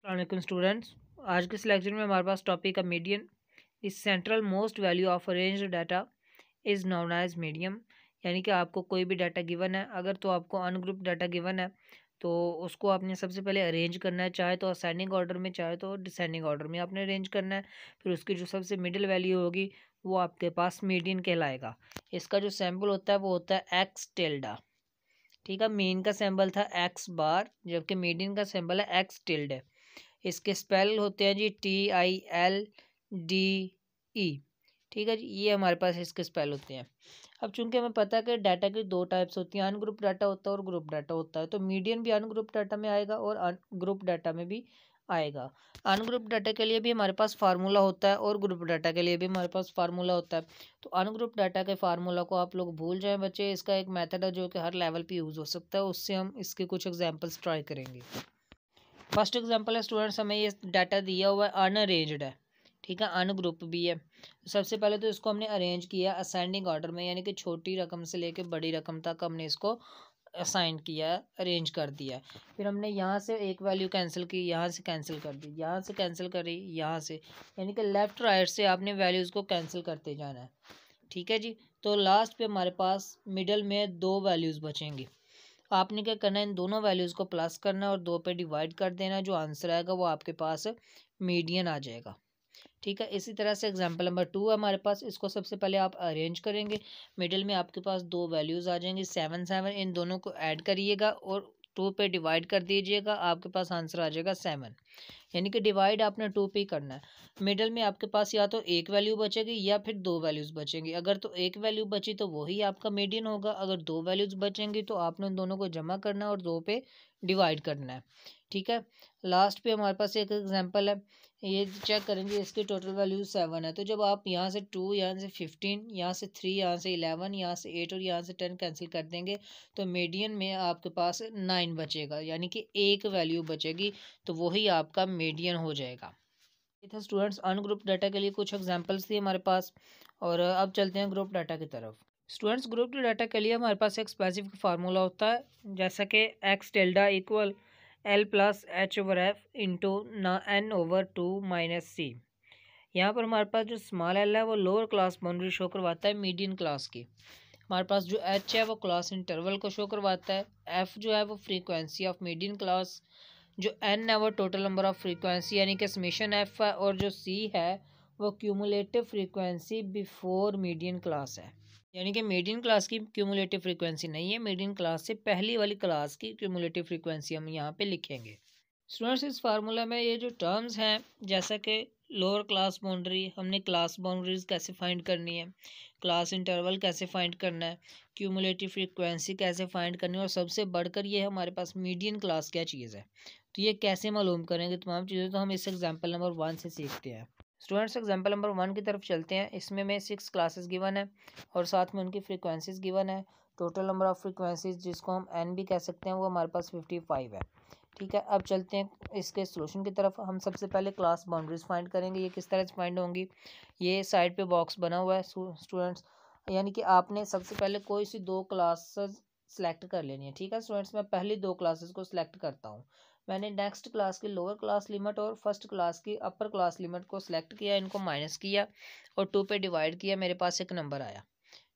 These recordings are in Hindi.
वालेकुम स्टूडेंट्स। आज के इस लेक्चर में हमारे पास टॉपिक है median. The central most value of arranged data is known as medium. यानी कि आपको कोई भी डाटा गिवन है, अगर तो आपको अनग्रुप डाटा गिवन है तो उसको आपने सबसे पहले अरेंज करना है, चाहे तो असेंडिंग ऑर्डर में चाहे तो डिसेंडिंग ऑर्डर में आपने अरेंज करना है। फिर उसकी जो सबसे मिडिल वैल्यू होगी वो आपके पास मीडियन कहलाएगा। इसका जो सैम्पल होता है वो होता है एक्स टिल्डा। ठीक है, मीन का सिंबल था एक्स बार, जबकि मीडियन का सिंबल है एक्स टिल्ड। इसके स्पेल होते हैं जी TILDE। ठीक है जी, ये हमारे पास इसके स्पेल होते हैं। अब चूंकि हमें पता है कि डाटा की दो टाइप्स होती हैं, अनग्रुप डाटा होता है और ग्रुप डाटा होता है, तो मीडियन भी अनग्रुप डाटा में आएगा और ग्रुप डाटा में भी आएगा। अनग्रुप डाटा के लिए भी हमारे पास फार्मूला होता है और ग्रुप डाटा के लिए भी हमारे पास फार्मूला होता है। तो अनग्रुप डाटा के फार्मूला को आप लोग भूल जाएं बच्चे। इसका एक मेथड है जो कि हर लेवल पे यूज़ हो सकता है, उससे हम इसके कुछ एग्जांपल्स ट्राई करेंगे। फर्स्ट एग्जांपल है स्टूडेंट्स, हमें ये डाटा दिया हुआ है अनअरेंज्ड है। ठीक है, अनग्रुप भी है। सबसे पहले तो इसको हमने अरेंज किया असेंडिंग ऑर्डर में, यानी कि छोटी रकम से लेके बड़ी रकम तक हमने इसको असाइन किया, अरेंज कर दिया। फिर हमने यहाँ से एक वैल्यू कैंसिल की, यहाँ से कैंसिल कर दी, यहाँ से कैंसिल करी, यहाँ से, यानी कि लेफ्ट राइट से आपने वैल्यूज़ को कैंसिल करते जाना है। ठीक है जी, तो लास्ट पे हमारे पास मिडल में दो वैल्यूज़ बचेंगी। आपने क्या करना है, इन दोनों वैल्यूज़ को प्लस करना है और दो पे डिवाइड कर देना है। जो आंसर आएगा वो आपके पास मीडियन आ जाएगा। ठीक है, इसी तरह से एग्जांपल नंबर 2 है हमारे पास। इसको सबसे पहले आप अरेंज करेंगे, मिडिल में आपके पास दो वैल्यूज़ आ जाएंगी 7 7। इन दोनों को ऐड करिएगा और 2 पे डिवाइड कर दीजिएगा, आपके पास आंसर आ जाएगा 7। यानी कि डिवाइड आपने 2 पे ही करना है। मिडल में आपके पास या तो एक वैल्यू बचेगी या फिर दो वैल्यूज़ बचेंगी। अगर तो एक वैल्यू बची तो वही आपका मीडियन होगा, अगर दो वैल्यूज़ बचेंगी तो आपने उन दोनों को जमा करना है और 2 पे डिवाइड करना है। ठीक है, लास्ट पे हमारे पास एक एग्जांपल है, ये चेक करेंगे, इसकी टोटल वैल्यू 7 है। तो जब आप यहाँ से 2, यहाँ से 15, यहाँ से 3, यहाँ से 11, यहाँ से 8 और यहाँ से 10 कैंसिल कर देंगे तो मीडियन में आपके पास 9 बचेगा, यानी कि एक वैल्यू बचेगी, तो वही आपका मीडियन हो जाएगा। ये था स्टूडेंट्स अनग्रुप डाटा के लिए कुछ एग्जांपल्स थी हमारे पास। और अब चलते हैं ग्रुप डाटा की तरफ। स्टूडेंट्स ग्रुप डाटा के लिए हमारे पास एक स्पेसिफिक फार्मूला होता है, जैसा कि x tilde equal L+H/F into N/2 - C। यहाँ पर हमारे पास जो स्मॉल एल है वो लोअर क्लास बाउंड्री शो करवाता है मीडियन क्लास की। हमारे पास जो एच है वो क्लास इंटरवल को शो करवाता है। एफ जो है वो फ्रीक्वेंसी ऑफ मीडियन क्लास। जो एन है वो टोटल नंबर ऑफ फ्रीक्वेंसी यानी कि समेशन एफ है। और जो सी है वो cumulative frequency before median class है, यानी कि मीडियन क्लास की क्यूमुलेटिव फ्रीक्वेंसी नहीं है, मीडियन क्लास से पहली वाली क्लास की क्यूमुलेटिव फ्रीक्वेंसी हम यहाँ पे लिखेंगे। स्टूडेंट्स इस फार्मूला में ये जो टर्म्स हैं, जैसा कि लोअर क्लास बाउंड्री, हमने क्लास बाउंड्रीज कैसे फाइंड करनी है, क्लास इंटरवल कैसे फाइंड करना है, क्यूमुलेटिव फ्रीक्वेंसी कैसे फाइंड करनी है, और सबसे बढ़कर ये हमारे पास मीडियन क्लास क्या चीज़ है, तो ये कैसे मालूम करेंगे तमाम चीज़ें, तो हम इस एग्जाम्पल नंबर 1 से सीखते हैं। स्टूडेंट्स एग्जाम्पल नंबर 1 की तरफ चलते हैं। इसमें में 6 क्लासेस गिवन है और साथ में उनकी फ्रीक्वेंसीज गिवन है। टोटल नंबर ऑफ फ्रीक्वेंसीज, जिसको हम एन भी कह सकते हैं, वो हमारे पास 55 है। ठीक है, अब चलते हैं इसके सोल्यूशन की तरफ। हम सबसे पहले क्लास बाउंड्रीज फाइंड करेंगे। ये किस तरह से फाइंड होंगी, ये साइड पे बॉक्स बना हुआ है स्टूडेंट्स, यानी कि आपने सबसे पहले कोई सी दो क्लासेस सेलेक्ट कर लेनी है। ठीक है स्टूडेंट्स, मैं पहली दो क्लासेस को सिलेक्ट करता हूँ। मैंने नेक्स्ट क्लास की लोअर क्लास लिमिट और फर्स्ट क्लास की अपर क्लास लिमिट को सिलेक्ट किया, इनको माइनस किया और 2 पे डिवाइड किया, मेरे पास एक नंबर आया।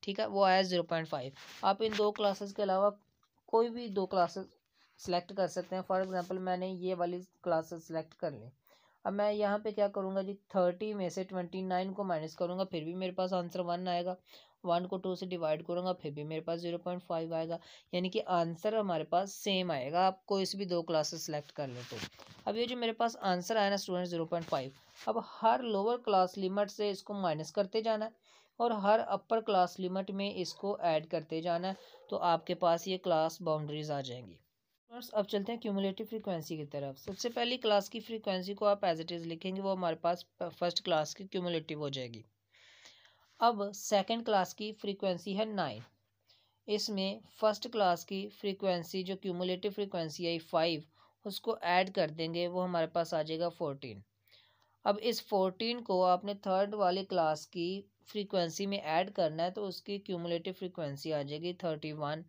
ठीक है, वो आया 0.5। आप इन दो क्लासेस के अलावा कोई भी दो क्लासेस सेलेक्ट कर सकते हैं। फॉर एग्जांपल मैंने ये वाली क्लासेस सेलेक्ट कर ली। अब मैं यहाँ पे क्या करूँगा जी, 30 में से 29 को माइनस करूँगा, फिर भी मेरे पास आंसर 1 आएगा। 1 को 2 से डिवाइड करूँगा, फिर भी मेरे पास 0.5 आएगा, यानी कि आंसर हमारे पास सेम आएगा, आप कोई से भी दो क्लासेस सेलेक्ट कर लें तो। अब ये जो मेरे पास आंसर आया ना स्टूडेंट 0.5, अब हर लोअर क्लास लिमिट से इसको माइनस करते जाना है और हर अपर क्लास लिमिट में इसको ऐड करते जाना है, तो आपके पास ये क्लास बाउंड्रीज आ जाएंगी। अब चलते हैं क्यूमुलेटिव फ्रीक्वेंसी की तरफ। सबसे पहली क्लास की फ्रीक्वेंसी को आप एज इट इज़ लिखेंगे, वो हमारे पास फर्स्ट क्लास की क्यूमुलेटिव हो जाएगी। अब सेकंड क्लास की फ्रीक्वेंसी है 9। इसमें फर्स्ट क्लास की फ्रीक्वेंसी जो क्यूमुलेटिव फ्रीक्वेंसी है 5, उसको ऐड कर देंगे, वो हमारे पास आ जाएगा 14। अब इस 14 को आपने थर्ड वाली क्लास की फ्रीक्वेंसी में ऐड करना है तो उसकी क्यूमुलेटिव फ्रीक्वेंसी आ जाएगी 31।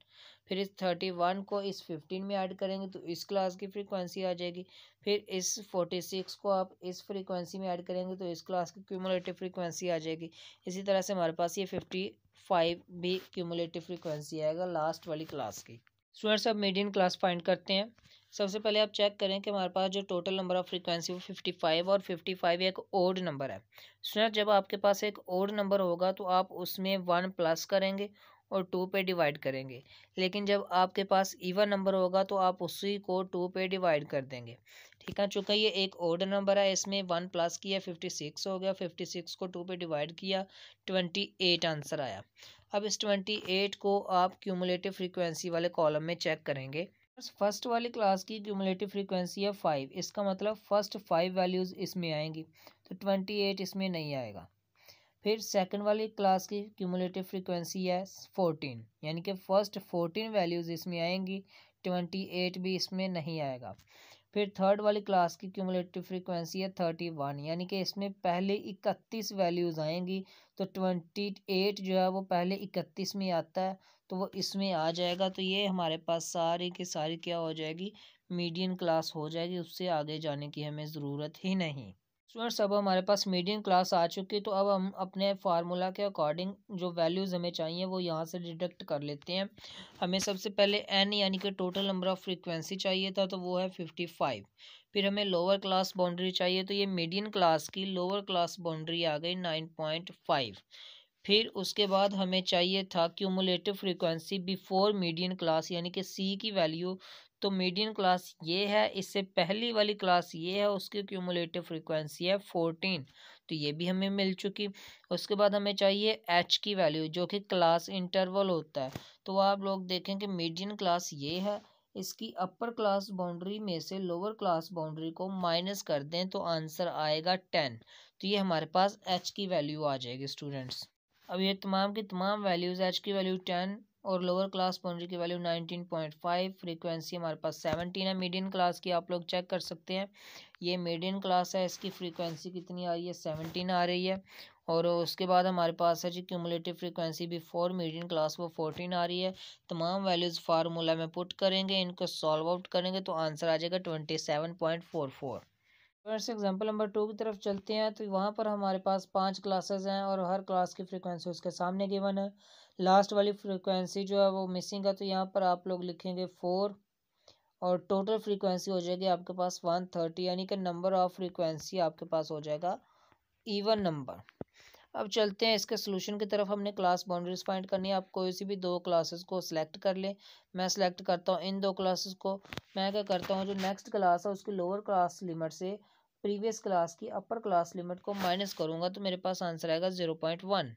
फिर इस 31 को इस 15 में ऐड करेंगे तो इस क्लास की फ्रीक्वेंसी आ जाएगी। फिर इस 46 को आप इस फ्रीक्वेंसी में ऐड करेंगे तो इस क्लास की क्यूमुलेटिव फ्रीक्वेंसी आ जाएगी। इसी तरह से हमारे पास ये 55 भी क्यूमुलेटिव फ्रीक्वेंसी आएगा लास्ट वाली क्लास की। स्टूडेंट्स अब मीडियन क्लास फाइंड करते हैं। सबसे पहले आप चेक करें कि हमारे पास जो टोटल नंबर ऑफ फ्रीक्वेंसी वो 55 और 55 एक ओड नंबर है। स्टूडेंट जब आपके पास एक ओड नंबर होगा तो आप उसमें 1 प्लस करेंगे और 2 पे डिवाइड करेंगे, लेकिन जब आपके पास इवन नंबर होगा तो आप उसी को 2 पे डिवाइड कर देंगे। ठीक है, चूँकि ये एक ओड नंबर है इसमें 1 प्लस किया 56 हो गया, 56 को 2 पे डिवाइड किया 28 आंसर आया। अब इस 28 को आप क्यूमुलेटिव फ्रीक्वेंसी वाले कॉलम में चेक करेंगे। फर्स्ट वाली क्लास की क्यूमुलेटिव फ्रीक्वेंसी है 5, इसका मतलब फर्स्ट 5 वैल्यूज़ इसमें आएंगी, तो 28 इसमें नहीं आएगा। फिर सेकंड वाली क्लास की क्यूमुलेटिव फ्रीक्वेंसी है 14, यानी कि फर्स्ट 14 वैल्यूज़ इसमें आएंगी, 28 भी इसमें नहीं आएगा। फिर थर्ड वाली क्लास की क्यूमुलेटिव फ्रीक्वेंसी है 31, यानी कि इसमें पहले 31 वैल्यूज़ आएंगी, तो 28 जो है वो पहले 31 में आता है तो वो इसमें आ जाएगा। तो ये हमारे पास सारी की सारी क्या हो जाएगी, मीडियन क्लास हो जाएगी, उससे आगे जाने की हमें ज़रूरत ही नहीं। स्टूडेंट्स अब हमारे पास मीडियन क्लास आ चुकी है, तो अब हम अपने फार्मूला के अकॉर्डिंग जो वैल्यूज़ हमें चाहिए वो यहाँ से डिडक्ट कर लेते हैं। हमें सबसे पहले एन यानी कि टोटल नंबर ऑफ़ फ्रीक्वेंसी चाहिए था, तो वो है 55। फिर हमें लोअर क्लास बाउंड्री चाहिए, तो ये मीडियन क्लास की लोअर क्लास बाउंड्री आ गई 9.5। फिर उसके बाद हमें चाहिए था cumulative frequency before median class, यानी कि सी की वैल्यू। तो मीडियन क्लास ये है, इससे पहली वाली क्लास ये है, उसकी क्यूमुलेटिव फ्रीक्वेंसी है 14, तो ये भी हमें मिल चुकी। उसके बाद हमें चाहिए एच की वैल्यू जो कि क्लास इंटरवल होता है। तो आप लोग देखें कि मीडियन क्लास ये है, इसकी अपर क्लास बाउंड्री में से लोअर क्लास बाउंड्री को माइनस कर दें तो आंसर आएगा 10। तो ये हमारे पास एच की वैल्यू आ जाएगी स्टूडेंट्स। अब ये तमाम की तमाम वैल्यूज़, एच की वैल्यू 10 और लोअर क्लास बाउंड्री की वैल्यू 19.5, फ्रीक्वेंसी हमारे पास 17 है मीडियन क्लास की। आप लोग चेक कर सकते हैं, ये मीडियन क्लास है, इसकी फ्रीक्वेंसी कितनी आ रही है, 17 आ रही है। और उसके बाद हमारे पास है जी cumulative frequency before median class, वो 14 आ रही है। तमाम वैल्यूज़ फार्मूला में पुट करेंगे, इनको सॉल्व आउट करेंगे तो आंसर आ जाएगा 27.44। फ्रेंड्स एग्जाम्पल नंबर 2 की तरफ चलते हैं, तो वहाँ पर हमारे पास 5 क्लासेस हैं और हर क्लास की फ्रीक्वेंसी उसके सामने गिवन है। लास्ट वाली फ्रीक्वेंसी जो है वो मिसिंग है, तो यहाँ पर आप लोग लिखेंगे 4 और टोटल फ्रीक्वेंसी हो जाएगी आपके पास 130, यानी कि नंबर ऑफ फ्रीक्वेंसी आपके पास हो जाएगा इवन नंबर। अब चलते हैं इसके सोल्यूशन की तरफ। हमने क्लास बाउंड्रीज फाइंड करनी है। आप कोई सी भी दो क्लासेस को सिलेक्ट कर लें। मैं सिलेक्ट करता हूँ इन दो क्लासेस को। मैं क्या करता हूँ, जो नेक्स्ट क्लास है उसकी लोअर क्लास लिमिट से प्रीवियस क्लास की अपर क्लास लिमिट को माइनस करूँगा, तो मेरे पास आंसर आएगा 0.1।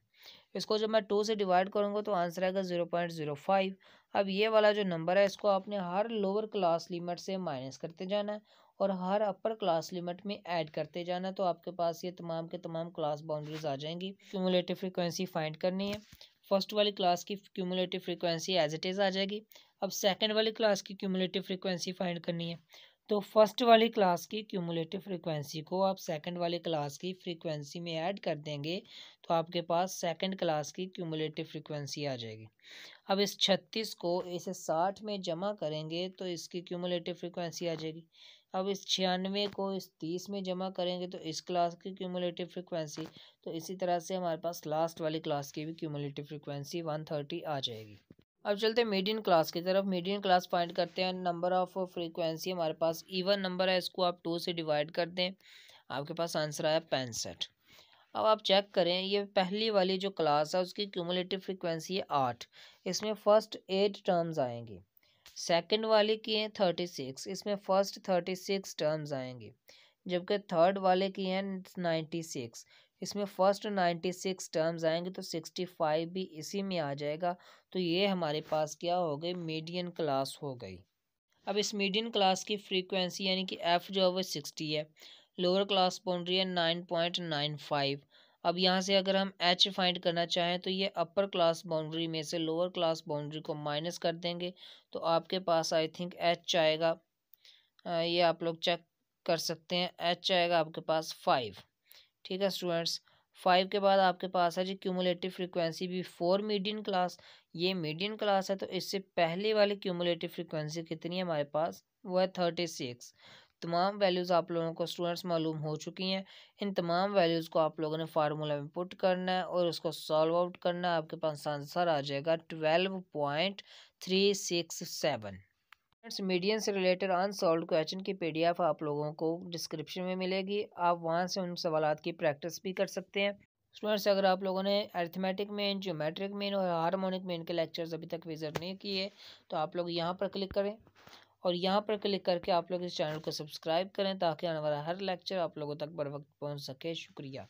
इसको जब मैं 2 से डिवाइड करूँगा तो आंसर आएगा 0.05। अब ये वाला जो नंबर है इसको आपने हर लोअर क्लास लिमिट से माइनस करते जाना है और हर अपर क्लास लिमिट में ऐड करते जाना, तो आपके पास ये तमाम के तमाम क्लास बाउंड्रीज आ जाएंगी। क्यूमुलेटिव फ्रीक्वेंसी फाइंड करनी है। फर्स्ट वाली क्लास की cumulative frequency as it is आ जाएगी। अब सेकंड वाली क्लास की क्यूमुलेटिव फ्रीक्वेंसी फाइंड करनी है, तो फर्स्ट वाली क्लास की क्यूमुलेटिव फ्रीक्वेंसी को आप सेकंड वाली क्लास की फ्रीक्वेंसी में ऐड कर देंगे तो आपके पास सेकंड क्लास की क्यूमुलेटिव फ्रीक्वेंसी आ जाएगी। अब इस 36 को इस 60 में जमा करेंगे तो इसकी क्यूमुलेटिव फ्रीक्वेंसी आ जाएगी। अब इस 96 को इस 30 में जमा करेंगे तो इस क्लास की क्यूमुलेटिव फ्रीक्वेंसी। तो इसी तरह से हमारे पास लास्ट वाली क्लास की भी क्यूमुलेटिव फ्रीक्वेंसी 130 आ जाएगी। अब चलते हैं मीडियन क्लास की तरफ। मीडियन क्लास फाइंड करते हैं। नंबर ऑफ फ्रीक्वेंसी हमारे पास इवन नंबर है, इसको आप 2 से डिवाइड कर दें, आपके पास आंसर आया 65। अब आप चेक करें, ये पहली वाली जो क्लास है उसकी क्यूमुलेटिव फ्रीक्वेंसी है 8, इसमें फर्स्ट 8 टर्म्स आएंगी। सेकंड वाले की है 36, इसमें फर्स्ट 36 टर्म्स आएंगी। जबकि थर्ड वाले की है 96, इसमें फर्स्ट 96 टर्म्स आएंगे, तो 65 भी इसी में आ जाएगा। तो ये हमारे पास क्या हो गई, मीडियन क्लास हो गई। अब इस मीडियन क्लास की फ्रीक्वेंसी यानी कि एफ जो है वो 60 है, लोअर क्लास बाउंड्री है 9.95। अब यहाँ से अगर हम एच फाइंड करना चाहें तो ये अपर क्लास बाउंड्री में से लोअर क्लास बाउंड्री को माइनस कर देंगे तो आपके पास आई थिंक एच आएगा, ये आप लोग चेक कर सकते हैं, एच आएगा आपके पास 5। ठीक है स्टूडेंट्स, 5 के बाद आपके पास है जी cumulative frequency before median class. ये मीडियन क्लास है तो इससे पहले वाली क्यूमुलेटिव फ्रीक्वेंसी कितनी है हमारे पास, वो है 36। तमाम वैल्यूज़ आप लोगों को स्टूडेंट्स मालूम हो चुकी हैं। इन तमाम वैल्यूज़ को आप लोगों ने फार्मूला में पुट करना है और उसको सॉल्व आउट करना है। आपके पास आंसर आ जाएगा 12.367। फ्रेंड्स, मीडियन से रिलेटेड अनसॉल्व्ड क्वेश्चन की पीडीएफ आप लोगों को डिस्क्रिप्शन में मिलेगी। आप वहां से उन सवालात की प्रैक्टिस भी कर सकते हैं। स्टूडेंट्स, अगर आप लोगों ने अरिथमेटिक मीन, ज्योमेट्रिक मीन और हार्मोनिक मीन के लेक्चर्स अभी तक विजिट नहीं किए तो आप लोग यहाँ पर क्लिक करें और यहाँ पर क्लिक करके आप लोग इस चैनल को सब्सक्राइब करें ताकि आने वाला हर लेक्चर आप लोगों तक बर वक्त पहुँच सके। शुक्रिया।